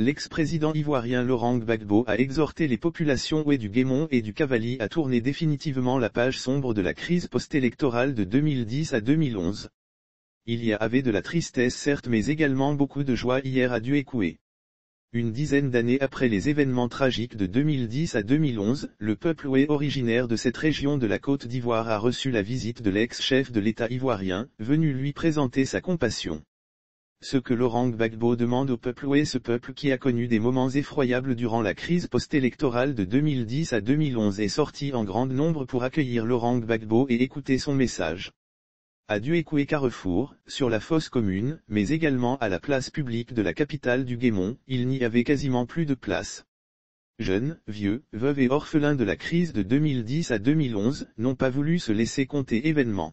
L'ex-président ivoirien Laurent Gbagbo a exhorté les populations ouest du Guémon et du Cavali à tourner définitivement la page sombre de la crise post-électorale de 2010 à 2011. Il y avait de la tristesse certes mais également beaucoup de joie hier à Duékoué. Une dizaine d'années après les événements tragiques de 2010 à 2011, le peuple ouest originaire de cette région de la Côte d'Ivoire a reçu la visite de l'ex-chef de l'État ivoirien, venu lui présenter sa compassion. Ce que Laurent Gbagbo demande au peuple ouest, ce peuple qui a connu des moments effroyables durant la crise post-électorale de 2010 à 2011 est sorti en grand nombre pour accueillir Laurent Gbagbo et écouter son message. À Duékoué Carrefour, sur la fosse commune, mais également à la place publique de la capitale du Guémon, il n'y avait quasiment plus de place. Jeunes, vieux, veuves et orphelins de la crise de 2010 à 2011 n'ont pas voulu se laisser compter événement.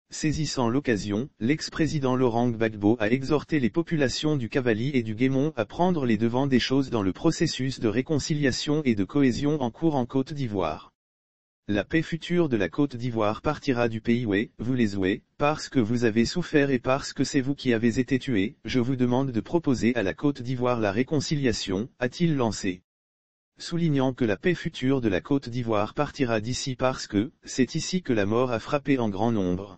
Saisissant l'occasion, l'ex-président Laurent Gbagbo a exhorté les populations du Cavali et du Guémon à prendre les devants des choses dans le processus de réconciliation et de cohésion en cours en Côte d'Ivoire. La paix future de la Côte d'Ivoire partira du pays ouest, vous les ouest, parce que vous avez souffert et parce que c'est vous qui avez été tués, je vous demande de proposer à la Côte d'Ivoire la réconciliation, a-t-il lancé. Soulignant que la paix future de la Côte d'Ivoire partira d'ici parce que, c'est ici que la mort a frappé en grand nombre.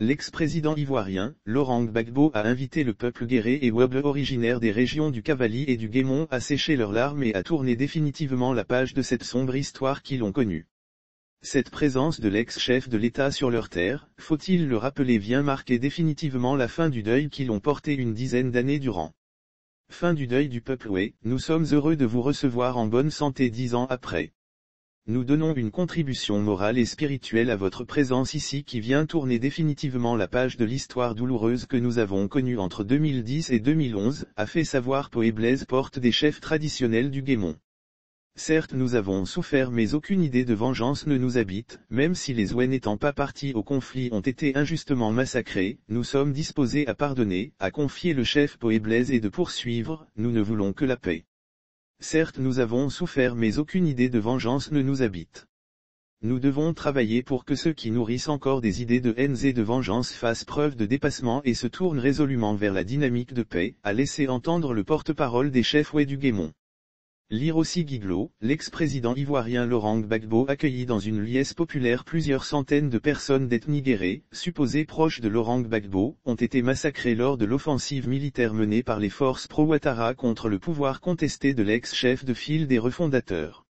L'ex-président ivoirien, Laurent Gbagbo a invité le peuple guéré et weuble originaire des régions du Cavali et du Guémon à sécher leurs larmes et à tourner définitivement la page de cette sombre histoire qu'ils ont connue. Cette présence de l'ex-chef de l'État sur leur terre, faut-il le rappeler, vient marquer définitivement la fin du deuil qu'ils ont porté une dizaine d'années durant. Fin du deuil du peuple ouest, nous sommes heureux de vous recevoir en bonne santé 10 ans après. Nous donnons une contribution morale et spirituelle à votre présence ici qui vient tourner définitivement la page de l'histoire douloureuse que nous avons connue entre 2010 et 2011, a fait savoir Poé Blaise Porte des chefs traditionnels du Guémon. Certes nous avons souffert mais aucune idée de vengeance ne nous habite, même si les ouest n'étant pas partis au conflit ont été injustement massacrés, nous sommes disposés à pardonner, a confié le chef Poé Blaise et de poursuivre, nous ne voulons que la paix. Certes nous avons souffert mais aucune idée de vengeance ne nous habite. Nous devons travailler pour que ceux qui nourrissent encore des idées de haine et de vengeance fassent preuve de dépassement et se tournent résolument vers la dynamique de paix, a laissé entendre le porte-parole des chefs ouest du Guémon. Lire aussi Guiglo, l'ex-président ivoirien Laurent Gbagbo accueillit dans une liesse populaire plusieurs centaines de personnes d'ethnie guérée, supposées proches de Laurent Gbagbo, ont été massacrées lors de l'offensive militaire menée par les forces pro-Ouattara contre le pouvoir contesté de l'ex-chef de file des refondateurs.